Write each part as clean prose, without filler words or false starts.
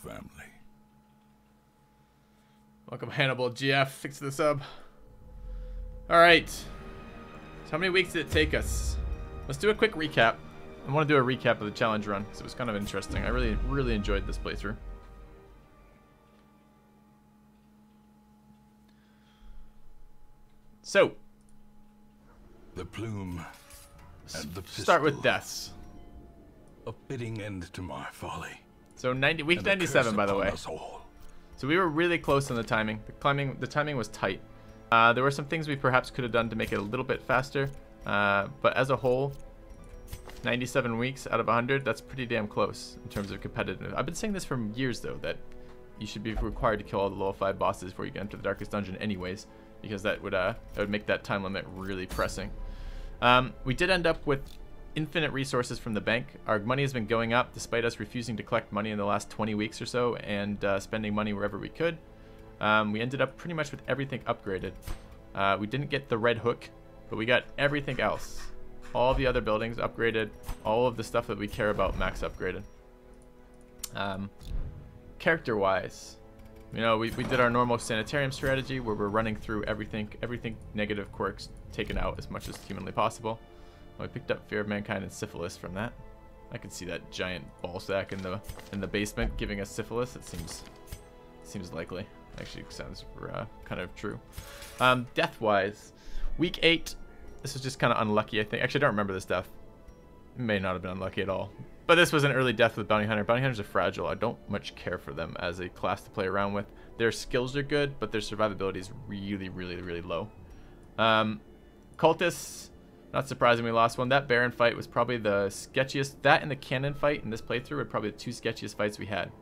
family. Welcome, Hannibal GF. Fix the sub. Alright. So how many weeks did it take us? Let's do a quick recap. I want to do a recap of the challenge run because it was kind of interesting. I really enjoyed this playthrough. So, The plume and the pistol. Start with deaths. A fitting end to my folly. So week 97, by the way. So we were really close on the timing. The timing was tight. There were some things we perhaps could have done to make it a little bit faster. But as a whole, 97 weeks out of 100, that's pretty damn close in terms of competitive. I've been saying this for years, though, that you should be required to kill all the level 5 bosses before you get into the darkest dungeon anyways, because that would make that time limit really pressing. We did end up with infinite resources from the bank. Our money has been going up despite us refusing to collect money in the last 20 weeks or so and spending money wherever we could. We ended up pretty much with everything upgraded. We didn't get the red hook, but we got everything else. All the other buildings upgraded. All of the stuff that we care about max upgraded. Character-wise, you know, we did our normal sanitarium strategy where we're running through everything negative quirks taken out as much as humanly possible. We picked up Fear of Mankind and Syphilis from that. I could see that giant ball sack in the basement giving us syphilis. It seems likely. Actually, sounds kind of true. Death-wise, week 8. This was just kind of unlucky, I think. Actually, I don't remember this death. It may not have been unlucky at all. But this was an early death with Bounty Hunter. Bounty Hunters are fragile. I don't much care for them as a class to play around with. Their skills are good, but their survivability is really low. Cultists, not surprising we lost one. That Baron fight was probably the sketchiest. That and the cannon fight in this playthrough were probably the 2 sketchiest fights we had.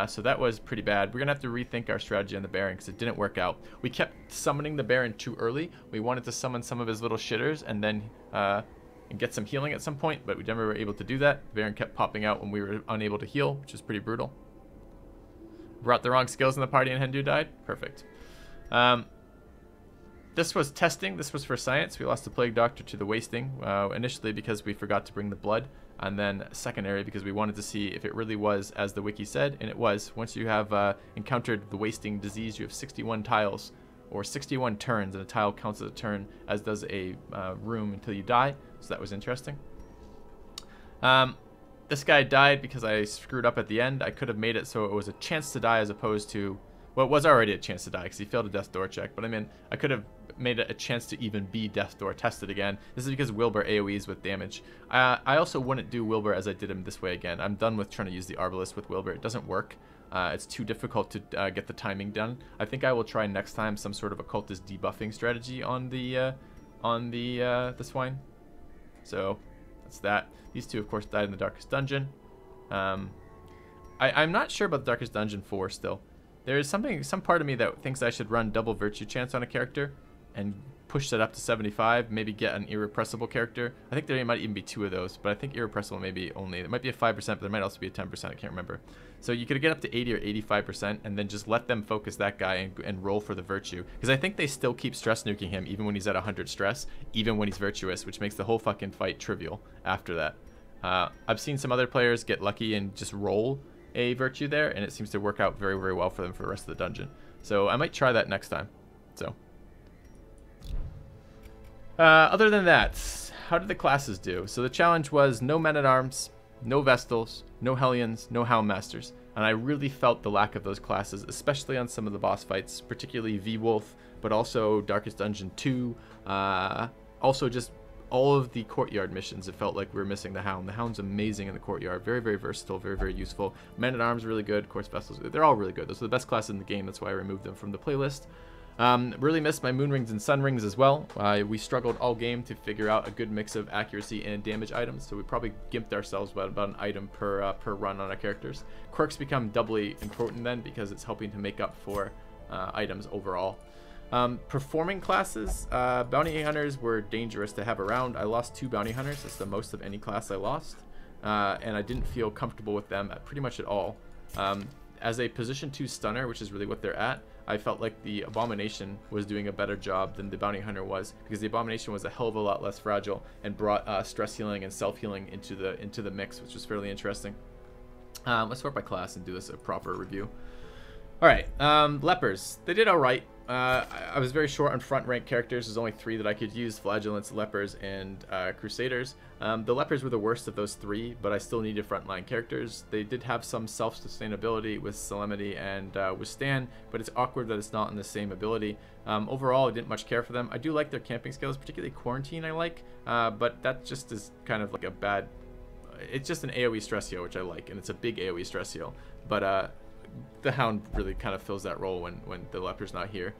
So that was pretty bad. We're going to have to rethink our strategy on the Baron because it didn't work out. We kept summoning the Baron too early. We wanted to summon some of his little shitters and then and get some healing at some point, but we never were able to do that. The Baron kept popping out when we were unable to heal, which is pretty brutal. Brought the wrong skills in the party and Hendu died. Perfect. This was testing. This was for science. We lost the Plague Doctor to the Wasting, initially because we forgot to bring the blood, and then secondary because we wanted to see if it really was as the wiki said, and it was. Once you have encountered the Wasting disease, you have 61 tiles, or 61 turns, and a tile counts as a turn, as does a room until you die, so that was interesting. This guy died because I screwed up at the end. I could have made it so it was a chance to die as opposed to... Well, it was already a chance to die because he failed a death door check, but I mean, I could have made it a chance to even be death door tested again. This is because Wilbur AoEs with damage. I also wouldn't do Wilbur as I did him this way again. I'm done with trying to use the Arbalest with Wilbur. It doesn't work. It's too difficult to get the timing done. I think I will try next time some sort of occultist debuffing strategy on the swine. So that's that. These two, of course, died in the Darkest Dungeon. I'm not sure about the Darkest Dungeon 4 still. There is some part of me that thinks I should run double virtue chance on a character and push that up to 75, maybe get an irrepressible character. I think there might even be 2 of those, but I think irrepressible maybe only, it might be a 5%, but there might also be a 10%, I can't remember. So you could get up to 80 or 85% and then just let them focus that guy and roll for the virtue. Because I think they still keep stress nuking him even when he's at 100 stress, even when he's virtuous, which makes the whole fucking fight trivial after that. I've seen some other players get lucky and just roll a virtue there, and it seems to work out very well for them for the rest of the dungeon. So I might try that next time. So other than that, how did the classes do? So the challenge was no men-at-arms, no Vestals, no Hellions, no Houndmasters, and I really felt the lack of those classes, especially on some of the boss fights, particularly V-Wolf, but also Darkest Dungeon 2, also just all of the courtyard missions. It felt like we were missing the Hound. The Hound's amazing in the courtyard, very versatile, very useful. Men-at-arms really good, of course Vestals, they're all really good. Those are the best classes in the game, that's why I removed them from the playlist. Really missed my Moon Rings and Sun Rings as well. We struggled all game to figure out a good mix of accuracy and damage items, so we probably gimped ourselves about an item per run on our characters. Quirks become doubly important then because it's helping to make up for items overall. Performing classes, Bounty Hunters were dangerous to have around. I lost 2 Bounty Hunters, that's the most of any class I lost, and I didn't feel comfortable with them pretty much at all. As a position 2 stunner, which is really what they're at, I felt like the Abomination was doing a better job than the Bounty Hunter was, because the Abomination was a hell of a lot less fragile and brought stress healing and self-healing into the mix, which was fairly interesting. Let's sort by class and do this a proper review. All right, lepers. They did all right. I was very short on front rank characters. There's only 3 that I could use: Flagellants, Lepers, and Crusaders. The Lepers were the worst of those 3, but I still needed frontline characters. They did have some self-sustainability with Solemnity and Withstand, but it's awkward that it's not in the same ability. Overall, I didn't much care for them. I do like their camping skills, particularly Quarantine I like, but that just is kind of like a bad... It's just an AoE stress heal, which I like, and it's a big AoE stress heal. But the Hound really kind of fills that role when the Leper's not here.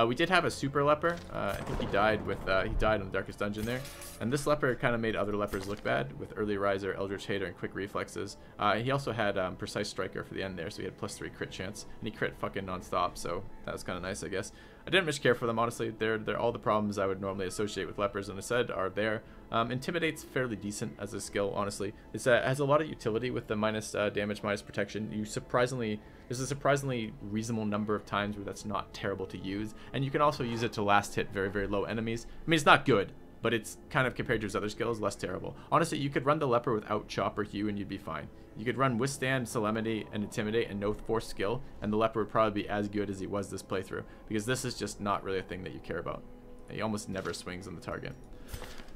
We did have a super Leper. I think he died in the Darkest Dungeon there. And this Leper kind of made other Lepers look bad with Early Riser, Eldritch Hater, and Quick Reflexes. He also had Precise Striker for the end there, so he had +3 crit chance. And he crit fucking non-stop, so that was kind of nice, I guess. I didn't much care for them, honestly. They're all the problems I would normally associate with Lepers, and I said are there. Intimidate's fairly decent as a skill, honestly. It has a lot of utility with the minus damage, minus protection. There's a surprisingly reasonable number of times where that's not terrible to use, and you can also use it to last hit very, very low enemies. I mean, it's not good, but it's kind of, compared to his other skills, less terrible. Honestly, you could run the Leper without Chop or Hew and you'd be fine. You could run Withstand, Solemnity, and Intimidate and no Force skill, and the Leper would probably be as good as he was this playthrough, because this is just not really a thing that you care about. He almost never swings on the target.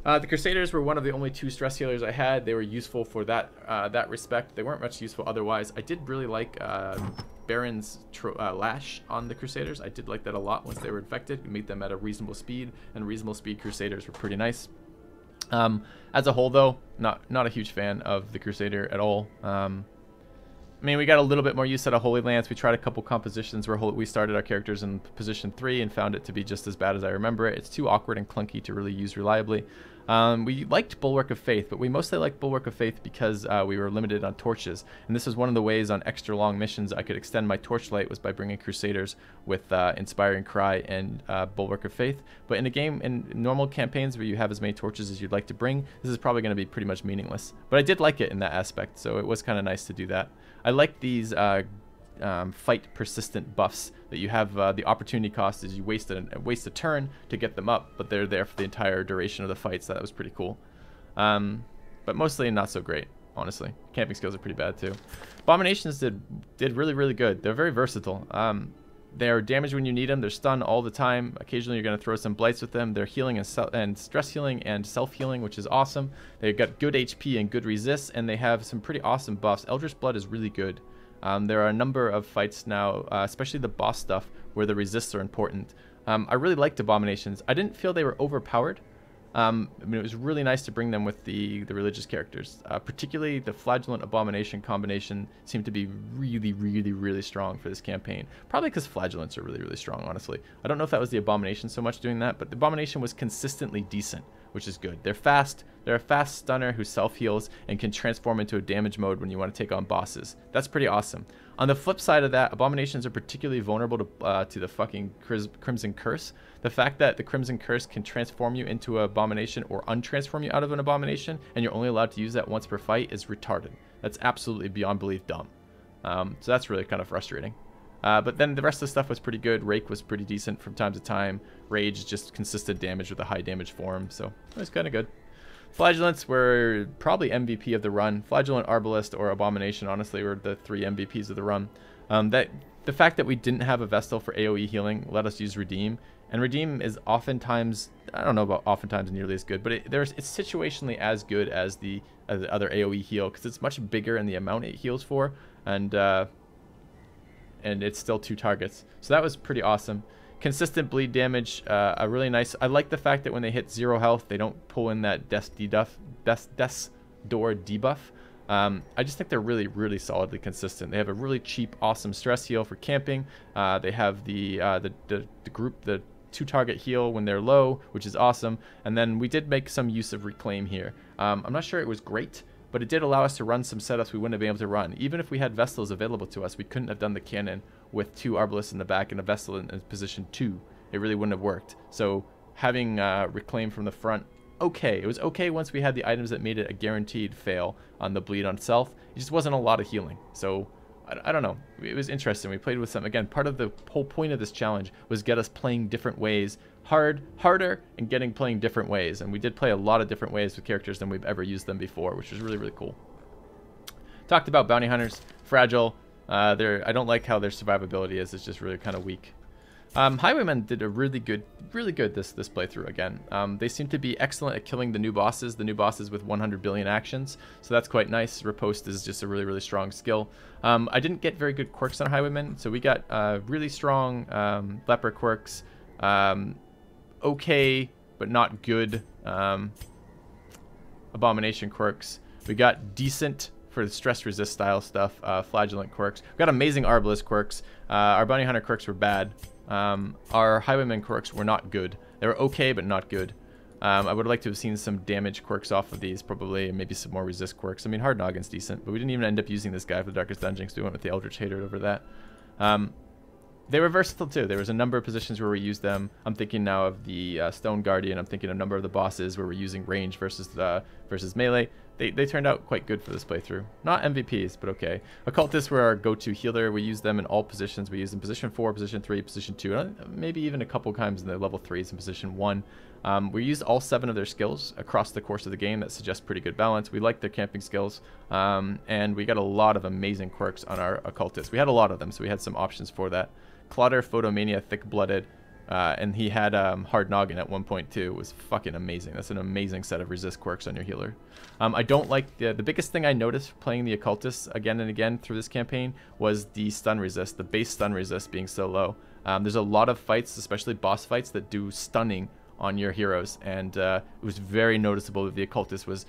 The Crusaders were one of the only 2 stress healers I had. They were useful for that respect. They weren't much useful otherwise. I did really like Baron's Lash on the Crusaders. I did like that a lot once they were infected. We made them at a reasonable speed, and reasonable speed Crusaders were pretty nice. As a whole, though, not a huge fan of the Crusader at all. I mean, we got a little bit more use out of Holy Lance. We tried a couple compositions where we started our characters in position 3 and found it to be just as bad as I remember it. It's too awkward and clunky to really use reliably. We liked Bulwark of Faith, but we mostly liked Bulwark of Faith because we were limited on torches. And this was one of the ways on extra long missions I could extend my torchlight, was by bringing Crusaders with Inspiring Cry and Bulwark of Faith. But in a game, in normal campaigns where you have as many torches as you'd like to bring, this is probably going to be pretty much meaningless. But I did like it in that aspect, so it was kind of nice to do that. I like these fight persistent buffs that you have. The opportunity cost is you waste a turn to get them up, but they're there for the entire duration of the fight, so that was pretty cool. But mostly not so great, honestly. Camping skills are pretty bad too. Abominations did really, really good. They're very versatile. They're damaged when you need them. They're stun all the time. Occasionally you're going to throw some blights with them. They're healing and stress healing and self-healing, which is awesome. They've got good HP and good resist, and they have some pretty awesome buffs. Eldritch Blood is really good. There are a number of fights now, especially the boss stuff, where the resists are important. I really liked Abominations. I didn't feel they were overpowered. I mean, it was really nice to bring them with the religious characters. Particularly the Flagellant Abomination combination seemed to be really, really, really strong for this campaign. Probably because Flagellants are really, really strong, honestly. I don't know if that was the Abomination so much doing that, but the Abomination was consistently decent, which is good. They're fast. They're a fast stunner who self-heals and can transform into a damage mode when you want to take on bosses. That's pretty awesome. On the flip side of that, Abominations are particularly vulnerable to the fucking Crimson Curse. The fact that the Crimson Curse can transform you into an Abomination or untransform you out of an Abomination, and you're only allowed to use that once per fight, is retarded. That's absolutely beyond belief dumb. So that's really kind of frustrating. But then the rest of the stuff was pretty good. Rake was pretty decent from time to time. Rage, just consistent damage with a high damage form, so it was kind of good. Flagellants were probably MVP of the run. Flagellant, Arbalest, or Abomination, honestly, were the 3 MVPs of the run. The fact that we didn't have a Vestal for AoE healing let us use Redeem. And Redeem is oftentimes, I don't know about oftentimes nearly as good, but it's situationally as good as the other AoE heal, because it's much bigger in the amount it heals for, and it's still 2 targets. So that was pretty awesome. Consistent bleed damage, a really nice. I like the fact that when they hit 0 health, they don't pull in that Death's Door debuff. I just think they're really, really solidly consistent. They have a really cheap, awesome stress heal for camping. They have the 2-target heal when they're low, which is awesome. And then we did make some use of Reclaim here. I'm not sure it was great, but it did allow us to run some setups we wouldn't have been able to run. Even if we had Vestals available to us, we couldn't have done the cannon with 2 Arbalists in the back and a Vestal in position 2. It really wouldn't have worked. So having Reclaim from the front, okay. It was okay once we had the items that made it a guaranteed fail on the bleed on self. It just wasn't a lot of healing. So I don't know. It was interesting. We played with some. Again, part of the whole point of this challenge was get us playing different ways. Harder, and playing different ways. And we did play a lot of different ways with characters than we've ever used them before, which was really, really cool. Talked about bounty hunters, fragile. I don't like how their survivability is. It's just really kind of weak. Highwaymen did a really good this playthrough again. They seem to be excellent at killing the new bosses with 100 billion actions, so that's quite nice. Riposte is just a really strong skill. I didn't get very good quirks on Highwaymen, so we got really strong leper quirks, okay but not good abomination quirks. We got decent for the stress resist style stuff, flagellant quirks. We got amazing Arbalest quirks. Our bounty hunter quirks were bad. Our highwayman quirks were not good. They were okay, but not good. I would like to have seen some damage quirks off of these, probably, and maybe some more resist quirks. I mean, Hard Noggin's decent, but we didn't even end up using this guy for the Darkest Dungeon, so we went with the Eldritch Hater over that. They were versatile too. There was a number of positions where we used them. I'm thinking now of the Stone Guardian. I'm thinking of a number of the bosses where we're using range versus melee. They turned out quite good for this playthrough. Not MVPs, but okay. Occultists were our go-to healer. We use them in all positions. We use them in position 4, position 3, position 2, maybe even a couple times in the level 3s in position 1. We used all 7 of their skills across the course of the game. That suggests pretty good balance. We like their camping skills, and we got a lot of amazing quirks on our occultists. We had a lot of them, so we had some options for that. Clotter, Photomania, Thick-Blooded, and he had Hard Noggin at 1.2. It was fucking amazing. That's an amazing set of resist quirks on your healer. I don't like the biggest thing I noticed playing the occultists again and again through this campaign was the stun resist, the base stun resist being so low. There's a lot of fights, especially boss fights, that do stunning on your heroes, and it was very noticeable that the occultist was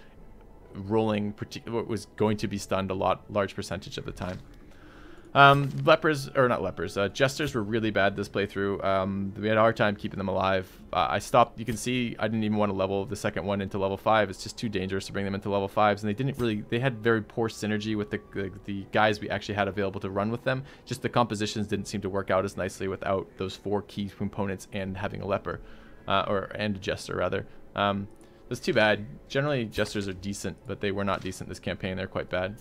was going to be stunned a large percentage of the time. Jesters were really bad this playthrough. We had a hard time keeping them alive. I stopped. You can see I didn't even want to level the second one into level 5. It's just too dangerous to bring them into level 5s, and they had very poor synergy with the guys we actually had available to run with them. Just the compositions didn't seem to work out as nicely without those 4 key components and having a leper, and a jester rather. That's too bad. Generally, jesters are decent, but they were not decent this campaign. They're quite bad.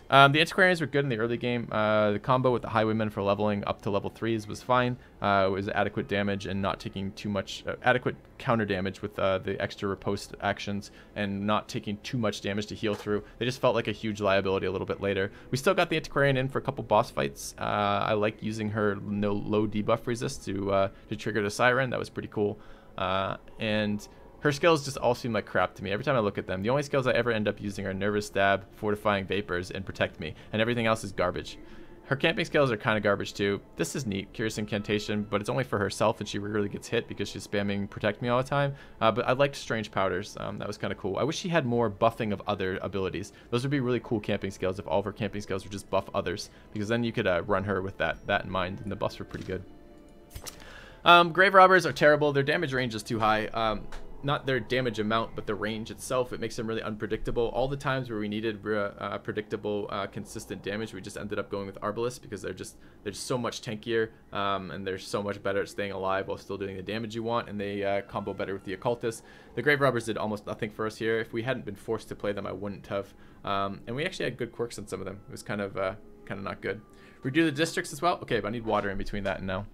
The Antiquarians were good in the early game. The combo with the Highwaymen for leveling up to level 3s was fine. It was adequate damage and not taking too much, adequate counter damage with the extra riposte actions and not taking too much damage to heal through. They just felt like a huge liability a little bit later. We still got the Antiquarian in for a couple boss fights. I like using her low debuff resist to trigger the Siren. That was pretty cool. And her skills just all seem like crap to me. Every time I look at them, the only skills I ever end up using are Nervous Stab, Fortifying Vapors, and Protect Me, and everything else is garbage. Her camping skills are kind of garbage too. This is neat, Curious Incantation, but it's only for herself, and she rarely gets hit because she's spamming Protect Me all the time. But I liked Strange Powders. That was kind of cool. I wish she had more buffing of other abilities. Those would be really cool camping skills if all of her camping skills were just buff others, because then you could run her with that in mind, and the buffs were pretty good. Grave Robbers are terrible. Their damage range is too high. Not their damage amount, but the range itself. It makes them really unpredictable. All the times where we needed predictable, consistent damage, we just ended up going with Arbalest because they're just so much tankier, and they're so much better at staying alive while still doing the damage you want, and they combo better with the Occultists. The Grave Robbers did almost nothing for us here. If we hadn't been forced to play them, I wouldn't have. And we actually had good quirks on some of them. It was kind of not good. We do the districts as well. Okay, but I need water in between that and now.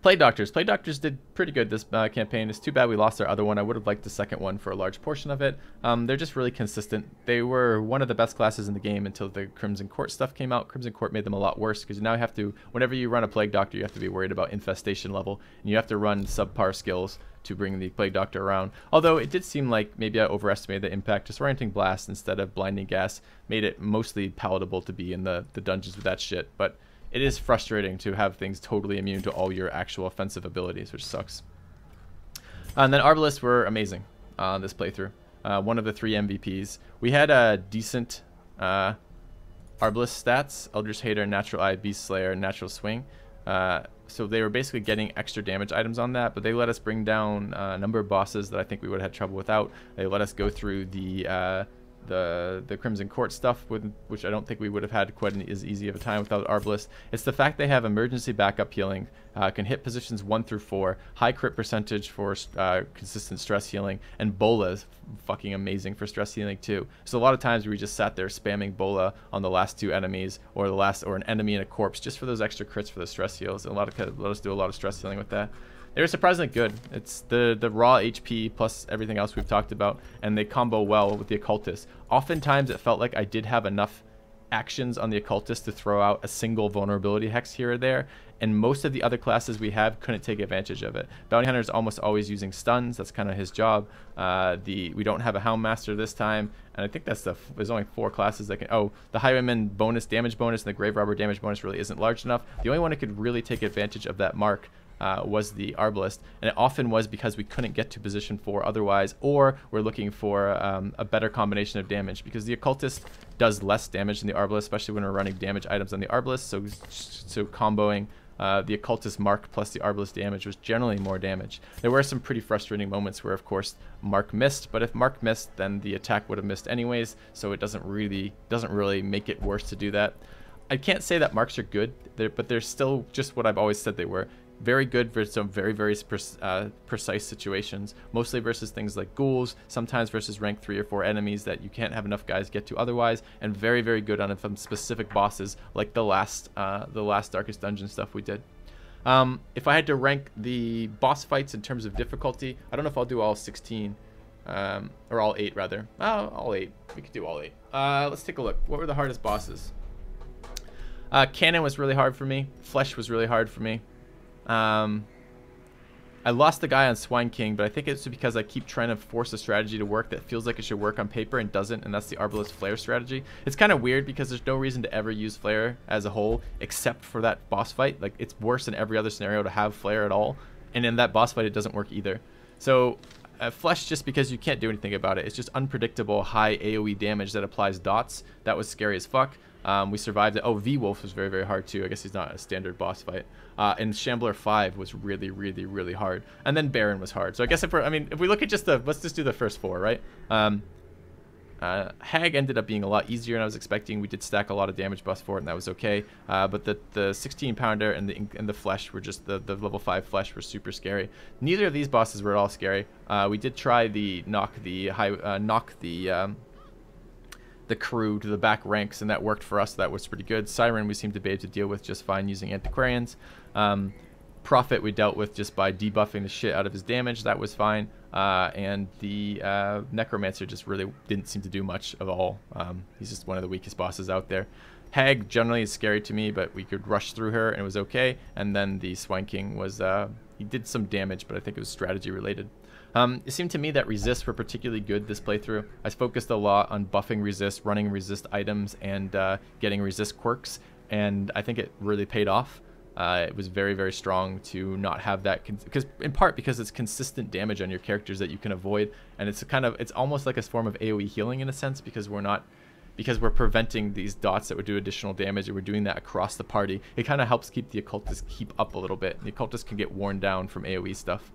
Plague Doctors. Plague Doctors did pretty good this campaign. It's too bad we lost our other one. I would have liked the second one for a large portion of it. They're just really consistent. They were one of the best classes in the game until the Crimson Court stuff came out. Crimson Court made them a lot worse because now you have to, whenever you run a Plague Doctor, you have to be worried about infestation level, and you have to run subpar skills to bring the Plague Doctor around. Although it did seem like maybe I overestimated the impact. Disorienting Blast instead of Blinding Gas made it mostly palatable to be in the dungeons with that shit, but it is frustrating to have things totally immune to all your actual offensive abilities, which sucks. And then Arbalists were amazing this playthrough. One of the 3 MVPs. We had a decent Arbalist stats: Eldritch Hater, Natural Eye, Beast Slayer, Natural Swing. So they were basically getting extra damage items on that, but they let us bring down a number of bosses that I think we would have had trouble without. They let us go through the Crimson Court stuff, which I don't think we would have had quite as easy of a time without Arbalest. It's the fact they have emergency backup healing, can hit positions 1 through 4, high crit percentage for consistent stress healing, and Bola is fucking amazing for stress healing too. So a lot of times we just sat there spamming Bola on the last 2 enemies, or an enemy and a corpse, just for those extra crits for the stress heals. And let us do a lot of stress healing with that. They were surprisingly good. It's the raw HP plus everything else we've talked about, and they combo well with the Occultist. Oftentimes it felt like I did have enough actions on the Occultist to throw out a single vulnerability hex here or there, and most of the other classes we have couldn't take advantage of it. Bounty Hunter is almost always using stuns. That's kind of his job. We don't have a Houndmaster this time, and I think that's there's only 4 classes that can. Oh, the Highwayman damage bonus and the Grave Robber damage bonus really isn't large enough. The only one that could really take advantage of that mark was the Arbalist, and it often was because we couldn't get to position 4 otherwise, or we're looking for a better combination of damage, because the Occultist does less damage than the Arbalist, especially when we're running damage items on the Arbalist, so comboing the Occultist mark plus the Arbalist damage was generally more damage. There were some pretty frustrating moments where, of course, mark missed, but if mark missed, then the attack would have missed anyways, so it doesn't really make it worse to do that. I can't say that marks are good, but they're still just what I've always said they were. Very good for some very precise situations, mostly versus things like ghouls, sometimes versus rank 3 or 4 enemies that you can't have enough guys get to otherwise, and very, very good on some specific bosses like the last Darkest Dungeon stuff we did. If I had to rank the boss fights in terms of difficulty, I don't know if I'll do all 16, or all 8 rather. All 8. We could do all 8. Let's take a look. What were the hardest bosses? Cannon was really hard for me. Flesh was really hard for me. I lost the guy on Swine King, but I think it's because I keep trying to force a strategy to work that feels like it should work on paper and doesn't, and that's the Arbalist Flare strategy. It's kind of weird because there's no reason to ever use Flare as a whole except for that boss fight. Like, it's worse than every other scenario to have Flare at all, and in that boss fight it doesn't work either. So Flesh, just because you can't do anything about it, it's just unpredictable high AoE damage that applies dots. That was scary as fuck. We survived it. Oh, V-Wolf was very, very hard too. I guess he's not a standard boss fight. And Shambler 5 was really, really, really hard. And then Baron was hard. So I guess if we look at just let's just do the first 4, right? Hag ended up being a lot easier than I was expecting. We did stack a lot of damage buffs for it, and that was okay. But the 16 pounder and the Flesh were just the level 5 Flesh were super scary. Neither of these bosses were at all scary. We did try the knock the crew to the back ranks, and that worked for us. That was pretty good. Siren we seemed to be able to deal with just fine using Antiquarians. Prophet we dealt with just by debuffing the shit out of his damage. That was fine. And the Necromancer just really didn't seem to do much at all. He's just one of the weakest bosses out there. Hag generally is scary to me, but we could rush through her and it was okay. And then the Swine King was, he did some damage, but I think it was strategy related. It seemed to me that resists were particularly good this playthrough. I focused a lot on buffing resist, running resist items, and getting resist quirks, and I think it really paid off. It was very, very strong to not have that, in part because it's consistent damage on your characters that you can avoid, and it's almost like a form of AoE healing in a sense, because we're preventing these dots that would do additional damage, and we're doing that across the party. It kind of helps keep the Occultist up a little bit. The Occultist can get worn down from AoE stuff.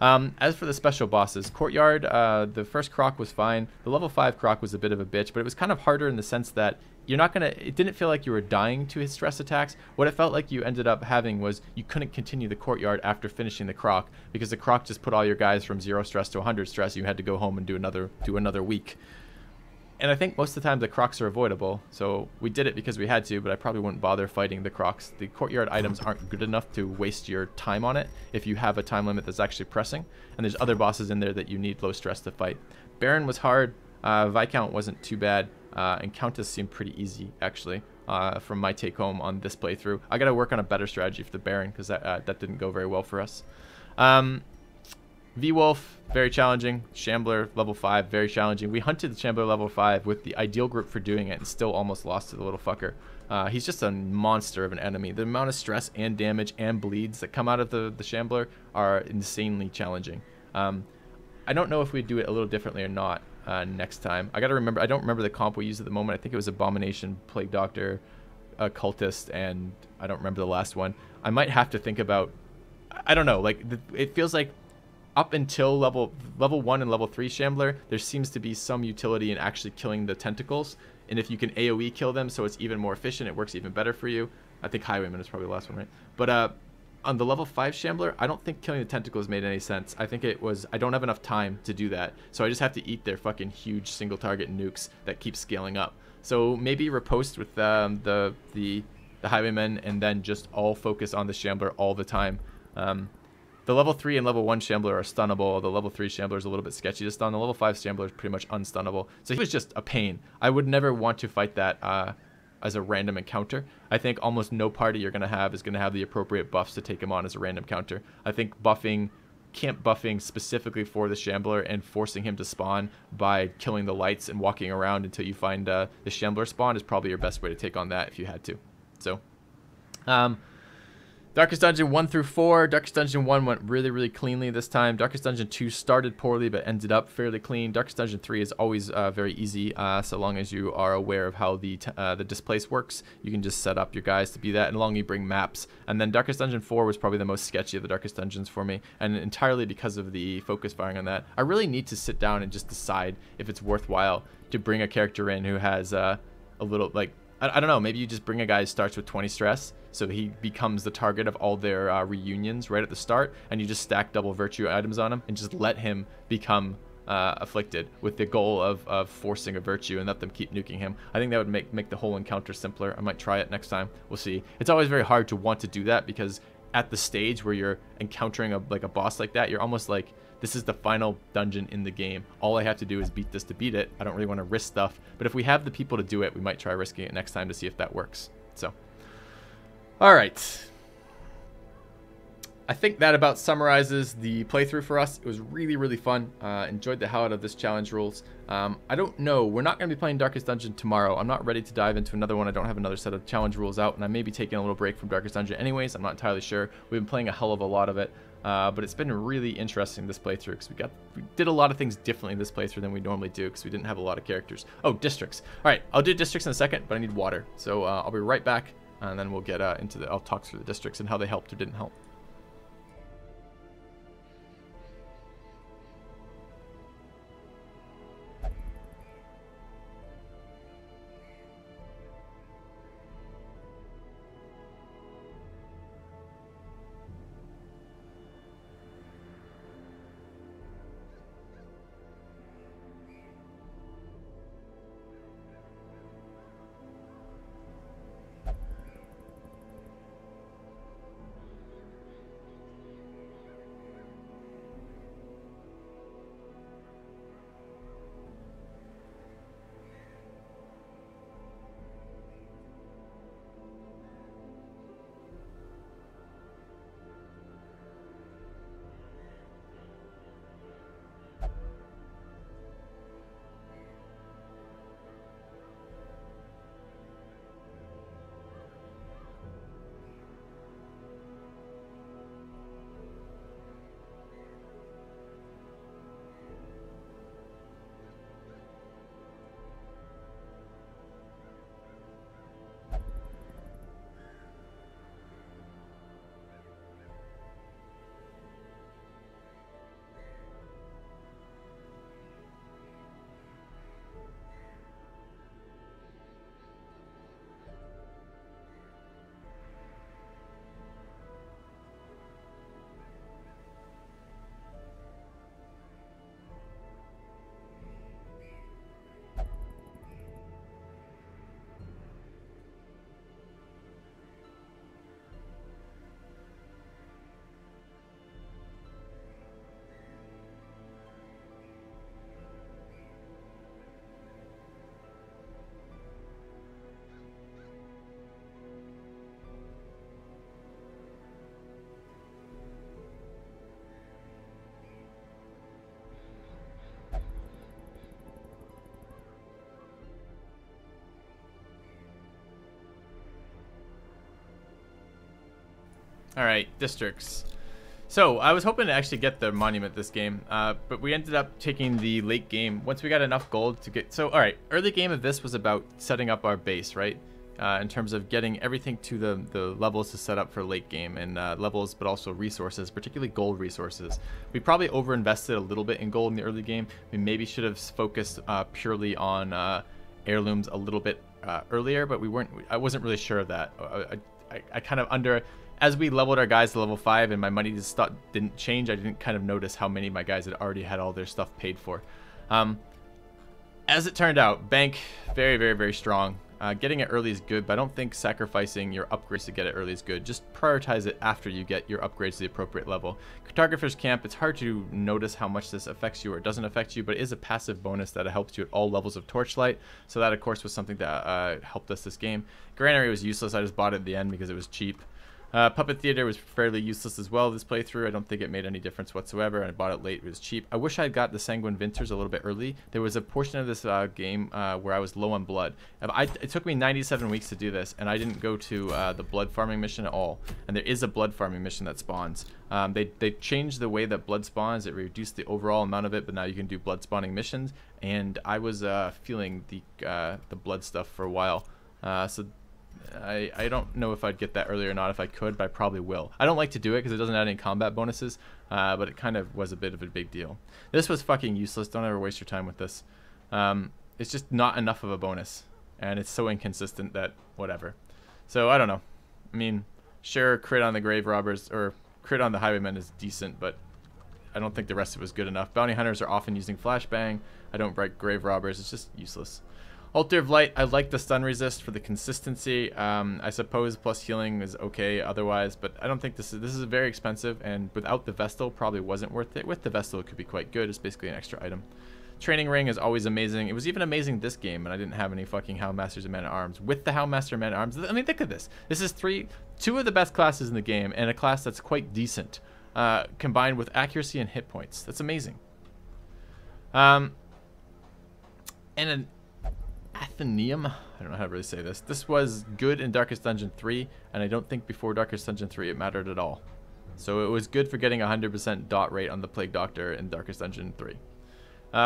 As for the special bosses, Courtyard, the first Croc was fine. The level 5 Croc was a bit of a bitch, but it was kind of harder in the sense that it didn't feel like you were dying to his stress attacks. What it felt like you ended up having was you couldn't continue the Courtyard after finishing the Croc, because the Croc just put all your guys from 0 stress to 100 stress. You had to go home and do another week. And I think most of the time the Crocs are avoidable, so we did it because we had to, but I probably wouldn't bother fighting the Crocs. The Courtyard items aren't good enough to waste your time on it if you have a time limit that's actually pressing, and there's other bosses in there that you need low stress to fight. Baron was hard, Viscount wasn't too bad, and Countess seemed pretty easy, actually, from my take-home on this playthrough. I gotta work on a better strategy for the Baron, because that didn't go very well for us. V-Wolf, very challenging. Shambler, level 5, very challenging. We hunted the Shambler level 5 with the ideal group for doing it and still almost lost to the little fucker. He's just a monster of an enemy. The amount of stress and damage and bleeds that come out of the Shambler are insanely challenging. I don't know if we'd do it a little differently or not next time. I don't remember the comp we used at the moment. I think it was Abomination, Plague Doctor, Cultist, and I don't remember the last one. I might have to think about, I don't know, like it feels like up until level 1 and level 3 Shambler, there seems to be some utility in actually killing the tentacles. And if you can AoE kill them so it's even more efficient, it works even better for you. I think Highwayman is probably the last one, right? But on the level 5 Shambler, I don't think killing the tentacles made any sense. I think it was, I don't have enough time to do that. So I just have to eat their fucking huge single target nukes that keep scaling up. So maybe riposte with the Highwaymen and then just all focus on the Shambler all the time. The level 3 and level 1 Shambler are stunnable. The level 3 Shambler is a little bit sketchy to stun. The level 5 Shambler is pretty much unstunnable. So he was just a pain. I would never want to fight that as a random encounter. I think almost no party you're going to have is going to have the appropriate buffs to take him on as a random counter. I think camp buffing specifically for the Shambler and forcing him to spawn by killing the lights and walking around until you find the Shambler spawn is probably your best way to take on that if you had to. So, Darkest Dungeon 1 through 4. Darkest Dungeon 1 went really, really cleanly this time. Darkest Dungeon 2 started poorly but ended up fairly clean. Darkest Dungeon 3 is always very easy so long as you are aware of how the displace works. You can just set up your guys to be that, and long you bring maps. And then Darkest Dungeon 4 was probably the most sketchy of the Darkest Dungeons for me, and entirely because of the focus firing on that. I really need to sit down and just decide if it's worthwhile to bring a character in who has a little, like, I don't know, maybe you just bring a guy who starts with 20 stress, so he becomes the target of all their reunions right at the start, and you just stack double virtue items on him and just let him become afflicted with the goal of forcing a virtue and let them keep nuking him. I think that would make the whole encounter simpler. I might try it next time. We'll see. It's always very hard to want to do that because at the stage where you're encountering a boss like that, you're almost like, this is the final dungeon in the game. All I have to do is beat this to beat it. I don't really want to risk stuff. But if we have the people to do it, we might try risking it next time to see if that works. So, all right. I think that about summarizes the playthrough for us. It was really, really fun. Enjoyed the hell out of this challenge rules. I don't know. We're not going to be playing Darkest Dungeon tomorrow. I'm not ready to dive into another one. I don't have another set of challenge rules out, and I may be taking a little break from Darkest Dungeon anyways. I'm not entirely sure. We've been playing a hell of a lot of it. But it's been really interesting this playthrough because we did a lot of things differently in this playthrough than we normally do because we didn't have a lot of characters. Oh, districts. All right, I'll do districts in a second, but I need water. So I'll be right back, and then we'll get I'll talk through the districts and how they helped or didn't help. All right, districts. So I was hoping to actually get the monument this game, but we ended up taking the late game once we got enough gold to get. So all right, early game of this was about setting up our base, right? In terms of getting everything to the levels to set up for late game and levels, but also resources, particularly gold resources. We probably overinvested a little bit in gold in the early game. We maybe should have focused purely on heirlooms a little bit earlier, but we weren't. I wasn't really sure of that. I kind of as we leveled our guys to level 5 and my money just didn't change, I didn't kind of notice how many of my guys had already had all their stuff paid for. As it turned out, bank very, very, very strong. Getting it early is good, but I don't think sacrificing your upgrades to get it early is good. Just prioritize it after you get your upgrades to the appropriate level. Cartographer's Camp, it's hard to notice how much this affects you or doesn't affect you, but it is a passive bonus that helps you at all levels of Torchlight. So that, of course, was something that helped us this game. Granary was useless. I just bought it at the end because it was cheap. Puppet Theater was fairly useless as well this playthrough. I don't think it made any difference whatsoever. I bought it late. It was cheap. I wish I had got the Sanguine Vinters a little bit early. There was a portion of this game where I was low on blood. It took me 97 weeks to do this, and I didn't go to the blood farming mission at all. And there is a blood farming mission that spawns. They changed the way that blood spawns. It reduced the overall amount of it, but now you can do blood spawning missions. And I was feeling the blood stuff for a while. So I don't know if I'd get that early or not. If I could, but I probably will. I don't like to do it because it doesn't add any combat bonuses, but it kind of was a bit of a big deal. This was fucking useless. Don't ever waste your time with this. It's just not enough of a bonus, and it's so inconsistent that whatever. So I don't know. I mean, sure, crit on the grave robbers or crit on the highwaymen is decent, but I don't think the rest of it was good enough. Bounty hunters are often using flashbang. I don't break grave robbers. It's just useless. Altar of Light, I like the stun resist for the consistency. I suppose plus healing is okay otherwise, but I don't think this is very expensive, and without the Vestal probably wasn't worth it. With the Vestal it could be quite good. It's basically an extra item. Training Ring is always amazing. It was even amazing this game, and I didn't have any fucking Houndmasters and Man-at-Arms. With the Houndmaster and Man-at-Arms, I mean, think of this. This is two of the best classes in the game, and a class that's quite decent, combined with accuracy and hit points. That's amazing. And an Athenaeum, I don't know how to really say this. This was good in Darkest Dungeon 3, and I don't think before Darkest Dungeon 3 it mattered at all. So it was good for getting 100% dot rate on the Plague Doctor in Darkest Dungeon 3.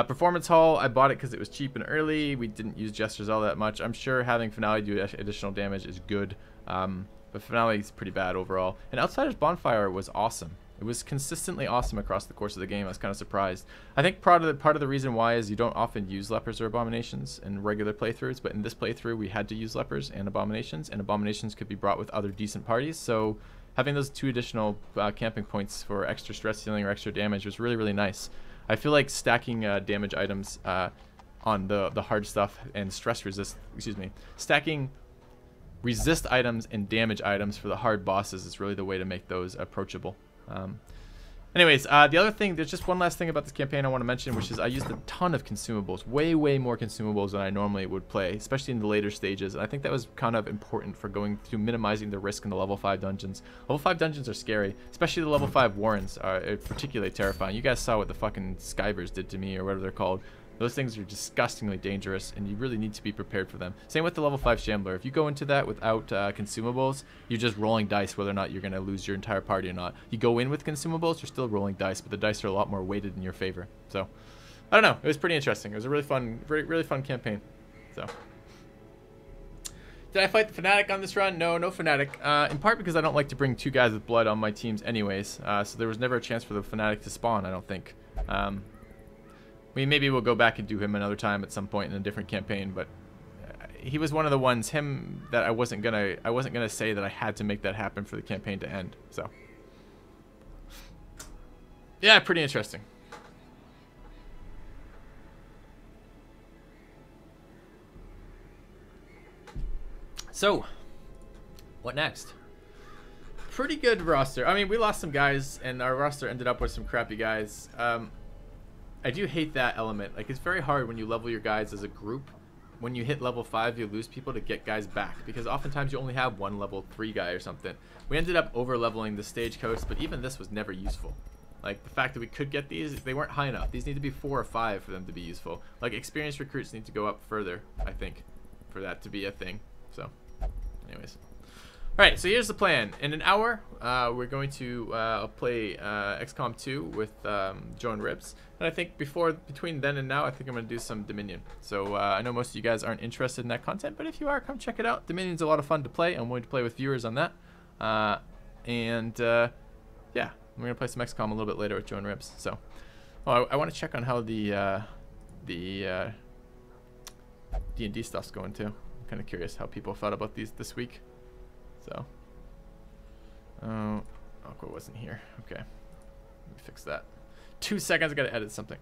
Performance Hall, I bought it because it was cheap and early. We didn't use Gestures all that much. I'm sure having Finale do additional damage is good, but Finale is pretty bad overall. And Outsider's Bonfire was awesome. It was consistently awesome across the course of the game. I was kind of surprised. I think part of the reason why is you don't often use lepers or abominations in regular playthroughs, but in this playthrough we had to use lepers and abominations could be brought with other decent parties. So having those 2 additional camping points for extra stress healing or extra damage was really, really nice. I feel like stacking damage items on the hard stuff and stacking resist items and damage items for the hard bosses is really the way to make those approachable. Anyways, the other thing, there's just one last thing about this campaign I want to mention, which is I used a ton of consumables, way more consumables than I normally would play, especially in the later stages, and I think that was kind of important for going through minimizing the risk in the level 5 dungeons. Level 5 dungeons are scary, especially the level 5 warrens are particularly terrifying. You guys saw what the fucking Skybers did to me, or whatever they're called. Those things are disgustingly dangerous, and you really need to be prepared for them. Same with the level 5 Shambler. If you go into that without consumables, you're just rolling dice whether or not you're going to lose your entire party or not. You go in with consumables, you're still rolling dice, but the dice are a lot more weighted in your favor. So, I don't know. It was pretty interesting. It was a really fun campaign. So, did I fight the Fnatic on this run? No Fnatic. In part because I don't like to bring 2 guys with blood on my teams anyways. So there was never a chance for the Fnatic to spawn, I don't think. Maybe we'll go back and do him another time at some point in a different campaign, but he was one of the ones, that I wasn't gonna say that I had to make that happen for the campaign to end. So yeah, pretty interesting. So what next? Pretty good roster. I mean, we lost some guys, and our roster ended up with some crappy guys. I do hate that element. Like, it's very hard when you level your guys as a group. When you hit level 5, you lose people to get guys back, because oftentimes you only have one level 3 guy or something. We ended up over leveling the Stagecoach, but even this was never useful. Like, the fact that we could get these, they weren't high enough. These need to be 4 or 5 for them to be useful. Like, experienced recruits need to go up further, I think, for that to be a thing. So, anyways. Alright, so here's the plan. In an hour, we're going to play XCOM 2 with Joe and Ribs. And I think between then and now, I think I'm going to do some Dominion. So I know most of you guys aren't interested in that content, but if you are, come check it out. Dominion's a lot of fun to play. I'm willing to play with viewers on that. Yeah, we're going to play some XCOM a little bit later with Joe and Ribs. So, I want to check on how the D&D stuff's going too. I'm kind of curious how people thought about these this week. So, Aqua wasn't here. Okay, let me fix that. 2 seconds, I gotta edit something.